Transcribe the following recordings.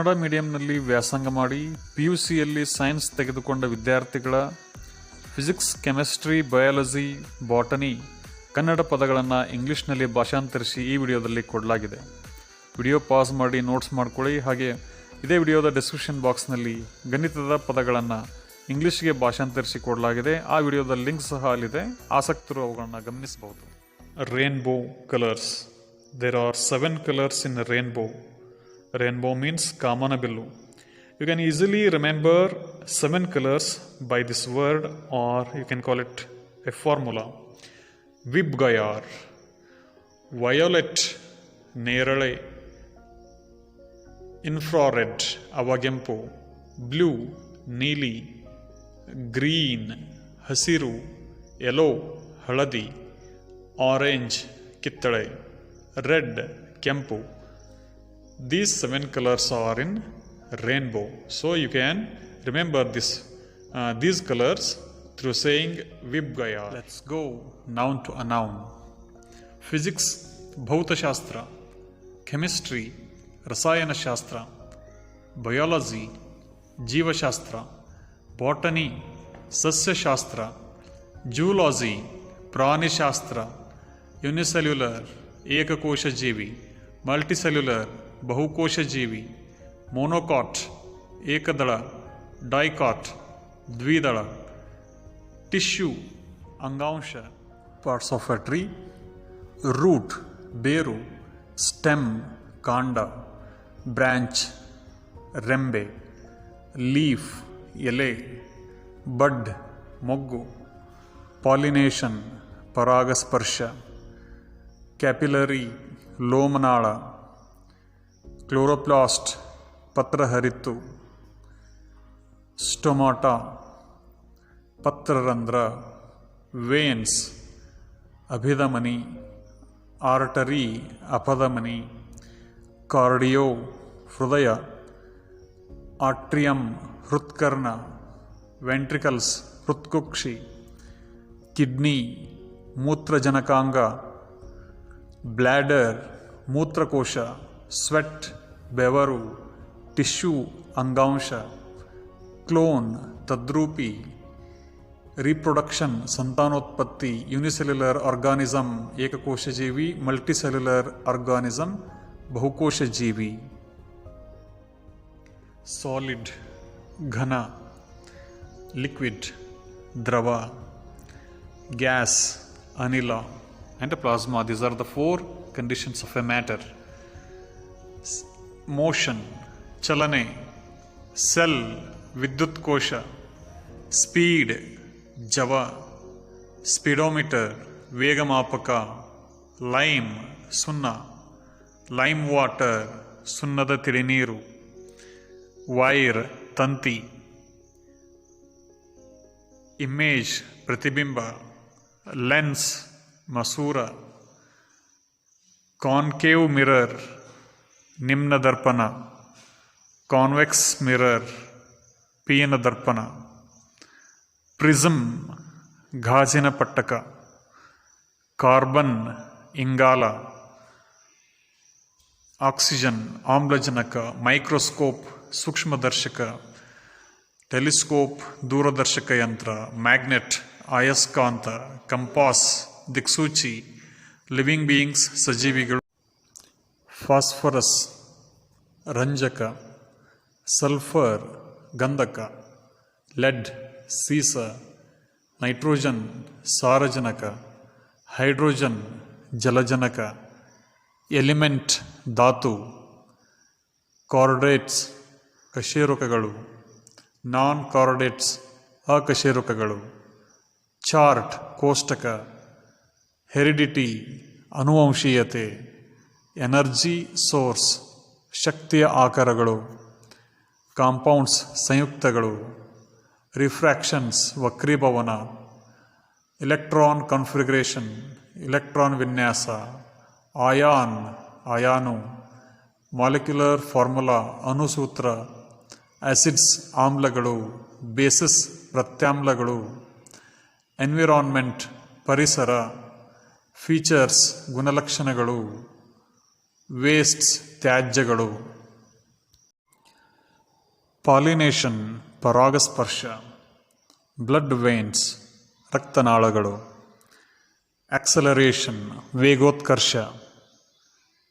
ಕನ್ನಡ ಮೀಡಿಯಂನಲ್ಲಿ ವ್ಯಾಸಂಗ ಮಾಡಿ PUCಯಲ್ಲಿ ಸೈನ್ಸ್ ತೆಗೆದುಕೊಂಡ ವಿದ್ಯಾರ್ಥಿಗಳ physics, chemistry, biology, botany Kannada ಪದಗಳನ್ನು ಇಂಗ್ಲೀಷ್ನಲ್ಲಿ ಭಾಷಾಂತರಿಸಿ ಈ ವಿಡಿಯೋದಲ್ಲಿ ಕೊಡಲಾಗಿದೆ. ವಿಡಿಯೋ ಪಾಸ್ ಮಾಡಿ ನೋಟ್ಸ್ ಮಾಡ್ಕೊಳ್ಳಿ. ಹಾಗೆ ಇದೇ ವಿಡಿಯೋದ ಡಿಸ್ಕ್ರಿಪ್ಷನ್ ಬಾಕ್ಸ್ನಲ್ಲಿ ಗಣಿತದ ಪದಗಳನ್ನು ಇಂಗ್ಲೀಷ್ಗೆ ಭಾಷಾಂತರಿಸಿ ಕೊಡಲಾಗಿದೆ. ಆ ವಿಡಿಯೋದ ಲಿಂಕ್ ಸಹ ಅಲ್ಲಿದೆ. ಆಸಕ್ತರು ಅವುಗಳನ್ನು ಗಮನಿಸಬಹುದು. Rainbow colours. There are 7 colours in rainbow. Rainbow means Kamanabillu. You can easily remember 7 colors by this word, or you can call it a formula. Vibgayar, violet, ನೇರಳೆ, infrared, avagempu, blue, ನೀಲಿ, green, ಹಸಿರು, yellow, ಹಳದಿ, orange, ಕಿತ್ತಳೆ, red, ಕೆಂಪು. These 7 colors are in rainbow. So you can remember these colors through saying Vibgayar. Let's go noun to a noun. Physics, ಭೌತಶಾಸ್ತ್ರ. Chemistry, ರಸಾಯನಶಾಸ್ತ್ರ. Biology, ಜೀವಶಾಸ್ತ್ರ. Botany, ಸಸ್ಯಶಾಸ್ತ್ರ. Zoology, ಪ್ರಾಣಿಶಾಸ್ತ್ರ. Unicellular, ಏಕಕೋಶ ಜೀವಿ. Multicellular, ಬಹುಕೋಶ ಜೀವಿ. ಮೊನೊಕಾಟ್, ಏಕದಳ. ಡೈಕಾಟ್, ದ್ವಿದಳ. ಟಿಶ್ಯೂ, ಅಂಗಾಂಶ. Parts of a tree. Root, ಬೇರು. ಸ್ಟೆಮ್, ಕಾಂಡ. ಬ್ರ್ಯಾಂಚ್, ರೆಂಬೆ. ಲೀಫ್, ಎಲೆ. ಬಡ್, ಮೊಗ್ಗು. ಪಾಲಿನೇಷನ್, ಪರಾಗಸ್ಪರ್ಶ. ಕ್ಯಾಪಿಲರಿ, ಲೋಮನಾಳ. ಕ್ಲೋರೋಪ್ಲಾಸ್ಟ್, ಪತ್ರಹರಿತ್ತು. ಸ್ಟೊಮಾಟಾ, ಪತ್ರರಂಧ್ರ. ವೇನ್ಸ್, ಅಭಿಧಮನಿ. ಆರ್ಟರಿ, ಅಪಧಮನಿ. ಕಾರ್ಡಿಯೋ, ಹೃದಯ. ಆಟ್ರಿಯಂ, ಹೃತ್ಕರ್ಣ. ವೆಂಟ್ರಿಕಲ್ಸ್, ಹೃತ್ಕುಕ್ಷಿ. ಕಿಡ್ನಿ, ಮೂತ್ರಜನಕಾಂಗ. ಬ್ಲ್ಯಾಡರ್, ಮೂತ್ರಕೋಶ. ಸ್ವೆಟ್, ಬೆವರು. ಟಿಶ್ಯೂ, ಅಂಗಾಂಶ. ಕ್ಲೋನ್, ತದ್ರೂಪಿ. ರೀಪ್ರೊಡಕ್ಷನ್, ಸಂತಾನೋತ್ಪತ್ತಿ. ಯುನಿಸೆಲ್ಯುಲರ್ ಆರ್ಗಾನಿಸಮ್, ಏಕಕೋಶ ಜೀವಿ. ಮಲ್ಟಿಸೆಲ್ಯುಲರ್ ಆರ್ಗಾನಿಸಮ್, ಬಹುಕೋಶ ಜೀವಿ. ಸಾಲಿಡ್, ಘನ. ಲಿಕ್ವಿಡ್, ದ್ರವ. ಗ್ಯಾಸ್, ಅನಿಲ. And a plasma. These are the 4 conditions of a matter. Motion, chalane. Cell, vidyut kosha. Speed, java. Speedometer, vegamapaka. Lime, sunna. Lime water, sunnada tidiniru. Wire, tanti. Image, pratibimba. Lens, ಮಸೂರ. Concave mirror, ನಿಮ್ನ ದರ್ಪಣ. Convex mirror, ಪೀನ ದರ್ಪಣ. Prism, ಗಾಜಿನ ಪಟ್ಟಕ. Carbon, ಇಂಗಾಲ. Oxygen, ಆಮ್ಲಜನಕ. Microscope, ಸೂಕ್ಷ್ಮದರ್ಶಕ. ಟೆಲಿಸ್ಕೋಪ್, ದೂರದರ್ಶಕ ಯಂತ್ರ. ಮ್ಯಾಗ್ನೆಟ್, ಅಯಸ್ಕಾಂತ. ಕಂಪಾಸ್, ದಿಕ್ಸೂಚಿ. ಲಿವಿಂಗ್ ಬೀಯಿಂಗ್ಸ್, ಸಜೀವಿಗಳು. ಫಾಸ್ಫರಸ್, ರಂಜಕ. ಸಲ್ಫರ್, ಗಂಧಕ. ಲೆಡ್, ಸೀಸ. ನೈಟ್ರೋಜನ್, ಸಾರಜನಕ. ಹೈಡ್ರೋಜನ್, ಜಲಜನಕ. ಎಲಿಮೆಂಟ್, ಧಾತು. ಕಾರ್ಡೇಟ್ಸ್, ಕಶೇರುಕಗಳು. ನಾನ್ ಕಾರ್ಡೇಟ್ಸ್, ಅಕಶೇರುಕಗಳು. ಚಾರ್ಟ್, ಕೋಷ್ಟಕ. ಹೆರಿಡಿಟಿ, ಅನುವಂಶೀಯತೆ. ಎನರ್ಜಿ ಸೋರ್ಸ್, ಶಕ್ತಿಯ ಆಕಾರಗಳು. ಕಾಂಪೌಂಡ್ಸ್, ಸಂಯುಕ್ತಗಳು. ರಿಫ್ರಾಕ್ಷನ್ಸ್, ವಕ್ರೀಭವನ. ಎಲೆಕ್ಟ್ರಾನ್ ಕಾನ್ಫಿಗರೇಷನ್, ಎಲೆಕ್ಟ್ರಾನ್ ವಿನ್ಯಾಸ. ಆಯಾನ್, ಅಯಾನು. ಮಾಲಿಕ್ಯುಲರ್ ಫಾರ್ಮುಲಾ, ಅಣುಸೂತ್ರ. ಆಸಿಡ್ಸ್, ಆಮ್ಲಗಳು. ಬೇಸಿಸ್, ಪ್ರತ್ಯಾಮ್ಲಗಳು. ಎನ್ವಿರಾನ್ಮೆಂಟ್, ಪರಿಸರ. ಫೀಚರ್ಸ್, ಗುಣಲಕ್ಷಣಗಳು. ವೇಸ್ಟ್ಸ್, ತ್ಯಾಜ್ಯಗಳು. ಪಾಲಿನೇಷನ್ ಪರಾಗಸ್ಪರ್ಶ, ಬ್ಲಡ್ ವೇನ್ಸ್ ರಕ್ತನಾಳಗಳು, ಆಕ್ಸಲರೇಷನ್ ವೇಗೋತ್ಕರ್ಷ,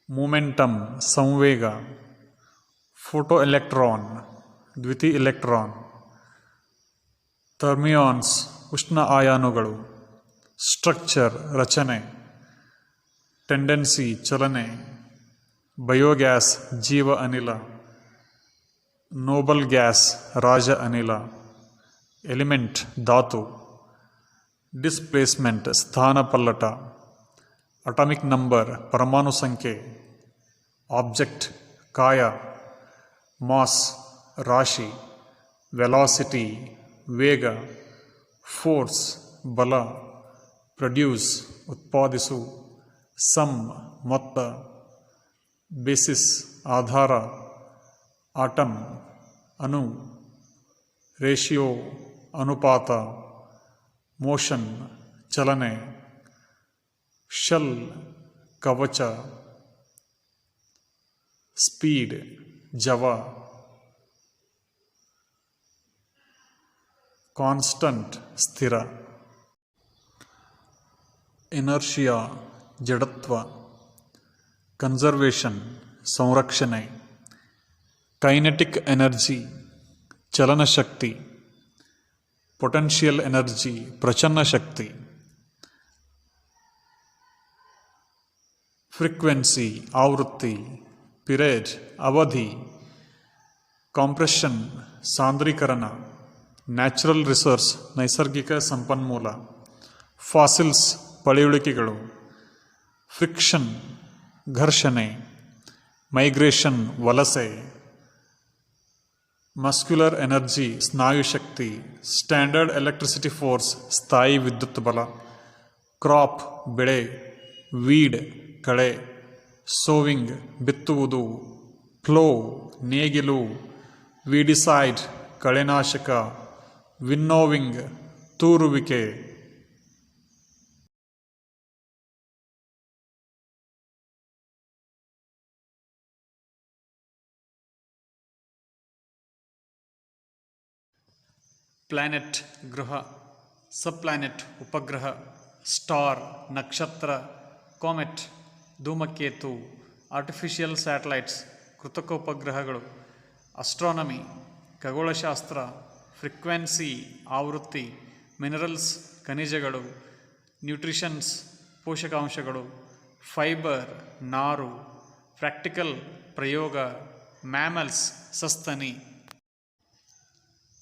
ಮೂಮೆಂಟಮ್ ಸಂವೇಗ, ಫೋಟೋ ಎಲೆಕ್ಟ್ರಾನ್ ದ್ಯುತಿ ಎಲೆಕ್ಟ್ರಾನ್, ಥರ್ಮಿಯಾನ್ಸ್ ಉಷ್ಣ ಆಯಾನುಗಳು, ಸ್ಟ್ರಕ್ಚರ್ ರಚನೆ, ಟೆಂಡೆನ್ಸಿ ಚಲನೆ, ಬಯೋಗ್ಯಾಸ್ ಜೀವ ಅನಿಲ, ನೋಬಲ್ ಗ್ಯಾಸ್ ರಾಜ ಅನಿಲ, ಎಲಿಮೆಂಟ್ ಧಾತು, ಡಿಸ್ಪ್ಲೇಸ್ಮೆಂಟ್ ಸ್ಥಾನಪಲ್ಲಟ, ಅಟಾಮಿಕ್ ನಂಬರ್ ಪರಮಾಣು ಸಂಖ್ಯೆ, ಆಬ್ಜೆಕ್ಟ್ ಕಾಯ, ಮಾಸ್ ರಾಶಿ, ವೆಲಾಸಿಟಿ ವೇಗ, ಫೋರ್ಸ್ ಬಲ, ಪ್ರೊಡ್ಯೂಸ್ ಉತ್ಪಾದಿಸು, ಸಮ್ ಮೊತ್ತ, ಬೇಸಿಸ್ ಆಧಾರ, ಆಟಮ್ ಅಣು, ರೇಷಿಯೋ ಅನುಪಾತ, ಮೋಷನ್ ಚಲನೆ, ಶೆಲ್ ಕವಚ, ಸ್ಪೀಡ್ ಜವ, ಕಾನ್ಸ್ಟಂಟ್ ಸ್ಥಿರ, ಇನರ್ಷಿಯಾ ಜಡತ್ವ, ಕನ್ಸರ್ವೇಷನ್ ಸಂರಕ್ಷಣೆ, ಕೈನೆಟಿಕ್ ಎನರ್ಜಿ ಚಲನಶಕ್ತಿ, ಪೊಟೆನ್ಷಿಯಲ್ ಎನರ್ಜಿ ಪ್ರಚನ್ನ ಶಕ್ತಿ, ಫ್ರೀಕ್ವೆನ್ಸಿ ಆವೃತ್ತಿ, ಪಿರೇಡ್ ಅವಧಿ, ಕಾಂಪ್ರೆಷನ್ ಸಾಂದ್ರೀಕರಣ, ನ್ಯಾಚುರಲ್ ರಿಸೋರ್ಸ್ ನೈಸರ್ಗಿಕ ಸಂಪನ್ಮೂಲ, ಫಾಸಿಲ್ಸ್ ಪಳೆಯುಳಿಕೆಗಳು, ಫ್ರಿಕ್ಷನ್ ಘರ್ಷಣೆ, ಮೈಗ್ರೇಷನ್ ವಲಸೆ, ಮಸ್ಕ್ಯುಲರ್ ಎನರ್ಜಿ ಸ್ನಾಯುಶಕ್ತಿ, ಸ್ಟ್ಯಾಂಡರ್ಡ್ ಎಲೆಕ್ಟ್ರಿಸಿಟಿ ಫೋರ್ಸ್ ಸ್ಥಾಯಿ ವಿದ್ಯುತ್ ಬಲ, ಕ್ರಾಪ್ ಬೆಳೆ, ವೀಡ್ ಕಳೆ, ಸೋವಿಂಗ್ ಬಿತ್ತುವುದು, ಫ್ಲೋ ನೇಗಿಲು, ವೀಡಿಸೈಡ್ ಕಳೆನಾಶಕ, ವಿನ್ನೋವಿಂಗ್ ತೂರುವಿಕೆ. ಪ್ಲ್ಯಾನೆಟ್ ಗೃಹ, ಸಬ್ ಪ್ಲ್ಯಾನೆಟ್ ಉಪಗ್ರಹ, ಸ್ಟಾರ್ ನಕ್ಷತ್ರ, ಕಾಮೆಟ್ ಧೂಮಕೇತು, ಆರ್ಟಿಫಿಷಿಯಲ್ ಸ್ಯಾಟಲೈಟ್ಸ್ ಕೃತಕ ಉಪಗ್ರಹಗಳು, ಅಸ್ಟ್ರಾನಮಿ ಖಗೋಳಶಾಸ್ತ್ರ, ಫ್ರೀಕ್ವೆನ್ಸಿ ಆವೃತ್ತಿ, ಮಿನರಲ್ಸ್ ಖನಿಜಗಳು, ನ್ಯೂಟ್ರಿಷನ್ಸ್ ಪೋಷಕಾಂಶಗಳು, ಫೈಬರ್ ನಾರು, ಪ್ರಾಕ್ಟಿಕಲ್ ಪ್ರಯೋಗ, ಮ್ಯಾಮಲ್ಸ್ ಸಸ್ತನಿ,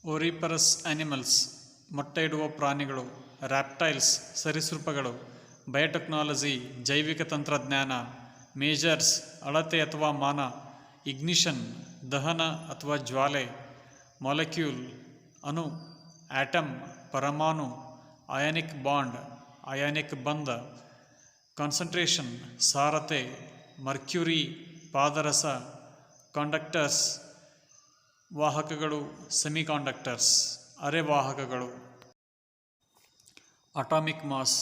ಓರಿಪರಸ್ ಆನಿಮಲ್ಸ್ ಮೊಟ್ಟೆ ಇಡುವ ಪ್ರಾಣಿಗಳು, ರ್ಯಾಪ್ಟೈಲ್ಸ್ ಸರೀಸೃಪಗಳು, ಬಯೋಟೆಕ್ನಾಲಜಿ ಜೈವಿಕ ತಂತ್ರಜ್ಞಾನ, ಮೇಜರ್ಸ್ ಅಳತೆ ಅಥವಾ ಮಾನ, ಇಗ್ನಿಷನ್ ದಹನ ಅಥವಾ ಜ್ವಾಲೆ, ಮಾಲಿಕ್ಯೂಲ್ ಅಣು, ಆಟಮ್ ಪರಮಾಣು, ಅಯಾನಿಕ್ ಬಾಂಡ್ ಅಯಾನಿಕ್ ಬಂಧ, ಕಾನ್ಸಂಟ್ರೇಷನ್ ಸಾರತೆ, ಮರ್ಕ್ಯುರಿ ಪಾದರಸ, ಕಾಂಡಕ್ಟರ್ಸ್ ವಾಹಕಗಳು, ಸೆಮಿಕಾಂಡಕ್ಟರ್ಸ್ ಅರೆವಾಹಕಗಳು, ಅಟಾಮಿಕ್ ಮಾಸ್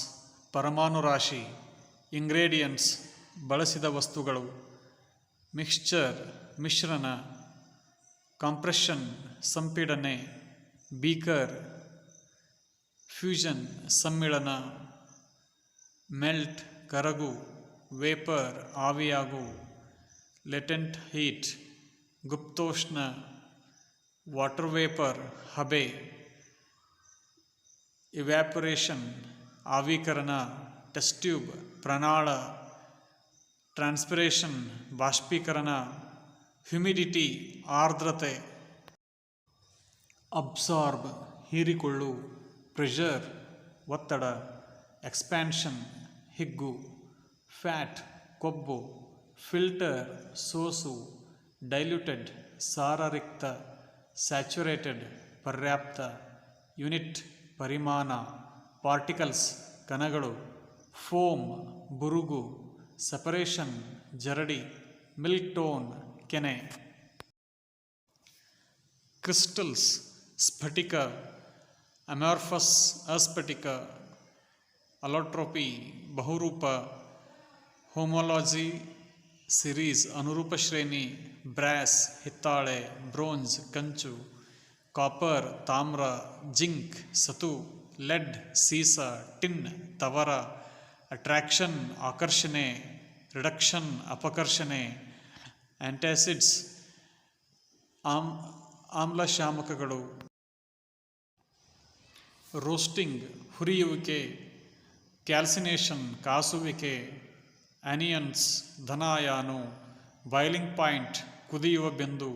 ಪರಮಾಣು ರಾಶಿ, ಇಂಗ್ರೇಡಿಯಂಟ್ಸ್ ಬಳಸಿದ ವಸ್ತುಗಳು, ಮಿಕ್ಸ್ಚರ್ ಮಿಶ್ರಣ, ಕಾಂಪ್ರೆಷನ್ ಸಂಪೀಡನೆ, ಬೀಕರ್ ಫ್ಯೂಷನ್ ಸಮ್ಮಿಳನ, ಮೆಲ್ಟ್ ಕರಗು, ವೇಪರ್ ಆವಿಯಾಗು, ಲೆಟೆಂಟ್ ಹೀಟ್ ಗುಪ್ತೋಷ್ಣ, ವಾಟರ್ ವೇಪರ್ ಹಬೆ, ಇವ್ಯಾಪೊರೇಷನ್ ಆವಿಕರಣ, ಟೆಸ್ಟ್ ಟ್ಯೂಬ್ ಪ್ರಣಾಳ, ಟ್ರಾನ್ಸ್ಪಿರೇಷನ್ ಬಾಷ್ಪೀಕರಣ, ಹ್ಯುಮಿಡಿಟಿ ಆರ್ದ್ರತೆ, ಅಬ್ಸಾರ್ಬ್ ಹೀರಿಕೊಳ್ಳು, ಪ್ರೆಷರ್ ಒತ್ತಡ, ಎಕ್ಸ್ಪ್ಯಾನ್ಷನ್ ಹಿಗ್ಗು, ಫ್ಯಾಟ್ ಕೊಬ್ಬು, ಫಿಲ್ಟರ್ ಸೋಸು, ಡೈಲ್ಯೂಟೆಡ್ ಸಾರರಿಕ್ತ, ಸ್ಯಾಚುರೇಟೆಡ್ ಪರ್ಯಾಪ್ತ, ಯೂನಿಟ್ ಪರಿಮಾಣ, ಪಾರ್ಟಿಕಲ್ಸ್ ಕಣಗಳು, ಫೋಮ್ ಬುರುಗು, ಸೆಪರೇಷನ್ ಜರಡಿ, ಮಿಲ್ಕ್ ಟೋನ್ ಕೆನೆ, ಕ್ರಿಸ್ಟಲ್ಸ್ ಸ್ಫಟಿಕ, ಅಮಾರ್ಫಸ್ ಅಸ್ಫಟಿಕ, ಅಲೋಟ್ರೋಪಿ ಬಹುರೂಪ, ಹೋಮೋಲಾಜಿ ಸಿರೀಸ್ ಅನುರೂಪ ಶ್ರೇಣಿ ಬ್ರಾಸ್ ಹಿತ್ತಾಳೆ, ಬ್ರೋಂಜ್ ಕಂಚು, ಕಾಪರ್ ತಾಮ್ರ, ಜಿಂಕ್ ಸತು, ಲೆಡ್ ಸೀಸ, ಟಿನ್ ತವರ. ಅಟ್ರಾಕ್ಷನ್ ಆಕರ್ಷಣೆ, ರಿಡಕ್ಷನ್ ಅಪಕರ್ಷಣೆ, ಆಂಟಾಸಿಡ್ಸ್ ಆಮ್ಲಶಾಮಕಗಳು. ರೋಸ್ಟಿಂಗ್ ಹುರಿಯುವಿಕೆ, ಕ್ಯಾಲ್ಸಿನೇಷನ್ ಕಾಸುವಿಕೆ, ಆನಿಯನ್ಸ್ ಧನಾಯಾನು, ಬಾಯ್ಲಿಂಗ್ ಪಾಯಿಂಟ್ ಕುದಿಯುವ ಬಿಂದು,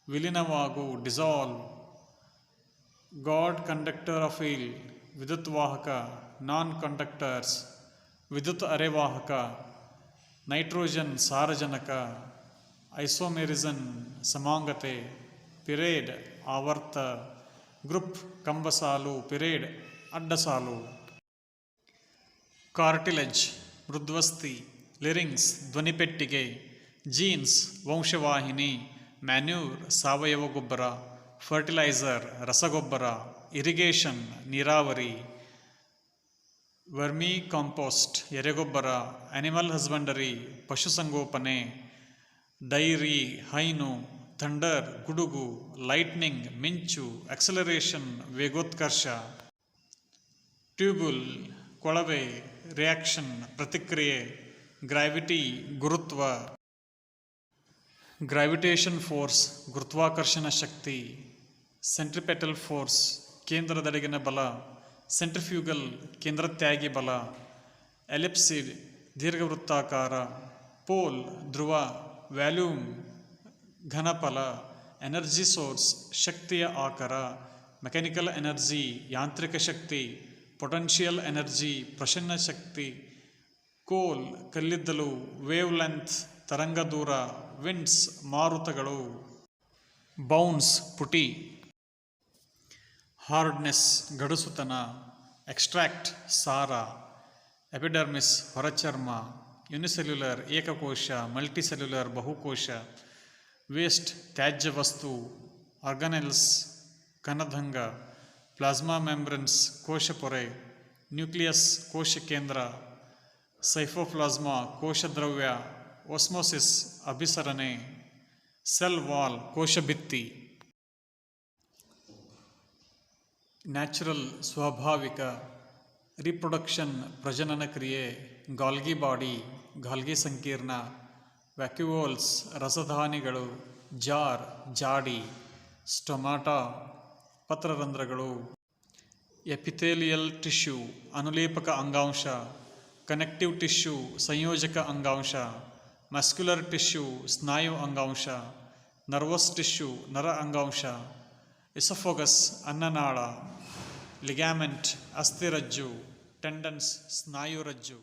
ವಿಲೀನವಾಗು ಡಿಸಾಲ್ವ್. ಗಾಡ್ ಕಂಡಕ್ಟರ್ ಆಫ್ ವೀಲ್ ವಿದ್ಯುತ್ ವಾಹಕ, ನಾನ್ ಕಂಡಕ್ಟರ್ಸ್ ವಿದ್ಯುತ್ ಅರೆವಾಹಕ, ನೈಟ್ರೋಜನ್ ಸಾರಜನಕ, ಐಸೋಮೆರಿಸನ್ ಸಮಾಂಗತೆ, ಪಿರೇಡ್ ಆವರ್ತ, ಗ್ರೂಪ್ ಕಂಬಸಾಲು, ಪಿರೇಡ್ ಅಡ್ಡಸಾಲು. ಕಾರ್ಟಿಲೆಜ್ ಮೃದ್ವಸ್ಥಿ, ಲಿರಿಂಗ್ಸ್ ಧ್ವನಿಪೆಟ್ಟಿಗೆ, ಜೀನ್ಸ್ ವಂಶವಾಹಿನಿ, ಮ್ಯಾನ್ಯೂರ್ ಸಾವಯವ ಗೊಬ್ಬರ, ಫರ್ಟಿಲೈಸರ್ ರಸಗೊಬ್ಬರ, ಇರಿಗೇಷನ್ ನೀರಾವರಿ, ವರ್ಮಿ ಕಾಂಪೋಸ್ಟ್ ಎರೆಗೊಬ್ಬರ, ಆನಿಮಲ್ ಹಸ್ಬೆಂಡರಿ ಪಶುಸಂಗೋಪನೆ, ಡೈರಿ ಹೈನು, ಥಂಡರ್ ಗುಡುಗು, ಲೈಟ್ನಿಂಗ್ ಮಿಂಚು, ಆಕ್ಸಲರೇಷನ್ ವೇಗೋತ್ಕರ್ಷ. ಟ್ಯೂಬುಲ್ ಕೊಳವೆ, ರಿಯಾಕ್ಷನ್ ಪ್ರತಿಕ್ರಿಯೆ, ಗ್ರಾವಿಟಿ ಗುರುತ್ವ, ಗ್ರಾವಿಟೇಷನ್ ಫೋರ್ಸ್ ಗುರುತ್ವಾಕರ್ಷಣ ಶಕ್ತಿ, ಸೆಂಟ್ರಿಪೆಟಲ್ ಫೋರ್ಸ್ ಕೇಂದ್ರದೆಡೆಗಿನ ಬಲ, ಸೆಂಟ್ರಿಫ್ಯೂಗಲ್ ಕೇಂದ್ರತ್ಯಾಗಿ ಬಲ, ಎಲಿಪ್ಸಿಡ್ ದೀರ್ಘವೃತ್ತಾಕಾರ, ಪೋಲ್ ಧ್ರುವ, ವ್ಯಾಲ್ಯೂಮ್ ಘನಫಲ, ಎನರ್ಜಿ ಸೋರ್ಸ್ ಶಕ್ತಿಯ ಆಕರ, ಮೆಕ್ಯಾನಿಕಲ್ ಎನರ್ಜಿ ಯಾಂತ್ರಿಕ ಶಕ್ತಿ, ಪೊಟೆನ್ಷಿಯಲ್ ಎನರ್ಜಿ ಪ್ರಸನ್ನ ಶಕ್ತಿ, ಕೋಲ್ ಕಲ್ಲಿದ್ದಲು, ವೇವ್ ಲೆಂತ್ ತರಂಗ ದೂರ, ವಿಂಡ್ಸ್ ಮಾರುತಗಳು, ಬೌನ್ಸ್ ಪುಟಿ, ಹಾರ್ಡ್ನೆಸ್ ಗಡುಸುತನ, ಎಕ್ಸ್ಟ್ರಾಕ್ಟ್ ಸಾರ, ಎಪಿಡರ್ಮಿಸ್ ಹೊರಚರ್ಮ, ಯುನಿಸೆಲ್ಯುಲರ್ ಏಕಕೋಶ, ಮಲ್ಟಿಸೆಲ್ಯುಲರ್ ಬಹುಕೋಶ, ವೇಸ್ಟ್ ತ್ಯಾಜ್ಯ ವಸ್ತು, ಆರ್ಗನೆಲ್ಸ್ ಕಣದಂಗ, ಪ್ಲಾಸ್ಮಾ ಮೆಂಬ್ರೆನ್ಸ್ ಕೋಶಪೊರೆ, ನ್ಯೂಕ್ಲಿಯಸ್ ಕೋಶ ಕೇಂದ್ರ, ಸೈಫೋಪ್ಲಾಸ್ಮಾ ಕೋಶದ್ರವ್ಯ, ಓಸ್ಮೋಸಿಸ್ ಅಭಿಸರಣೆ, ಸೆಲ್ ವಾಲ್ ಕೋಶಭಿತ್ತಿ. ನ್ಯಾಚುರಲ್ ಸ್ವಾಭಾವಿಕ, ರಿಪ್ರೊಡಕ್ಷನ್ ಪ್ರಜನನ ಕ್ರಿಯೆ, ಗಾಲ್ಗಿ ಬಾಡಿ ಗಾಲ್ಗಿ ಸಂಕೀರ್ಣ, ವ್ಯಾಕ್ಯೂವೋಲ್ಸ್ ರಸಧಾನಿಗಳು, ಜಾರ್ ಜಾಡಿ, ಸ್ಟೊಮಾಟಾ ಪತ್ರರಂಧ್ರಗಳು, ಎಪಿಥೇಲಿಯಲ್ ಟಿಶ್ಯೂ ಅನುಲೇಪಕ ಅಂಗಾಂಶ, ಕನೆಕ್ಟಿವ್ ಟಿಶ್ಯೂ ಸಂಯೋಜಕ ಅಂಗಾಂಶ, ಮಸ್ಕ್ಯುಲರ್ ಟಿಶ್ಯೂ ಸ್ನಾಯು ಅಂಗಾಂಶ, ನರ್ವಸ್ ಟಿಶ್ಯೂ ನರ ಅಂಗಾಂಶ, ಇಸೋಫೋಗಸ್ ಅನ್ನನಾಳ, ಲಿಗ್ಯಾಮೆಂಟ್ ಅಸ್ಥಿರಜ್ಜು, ಟೆಂಡನ್ಸ್ ಸ್ನಾಯುರಜ್ಜು.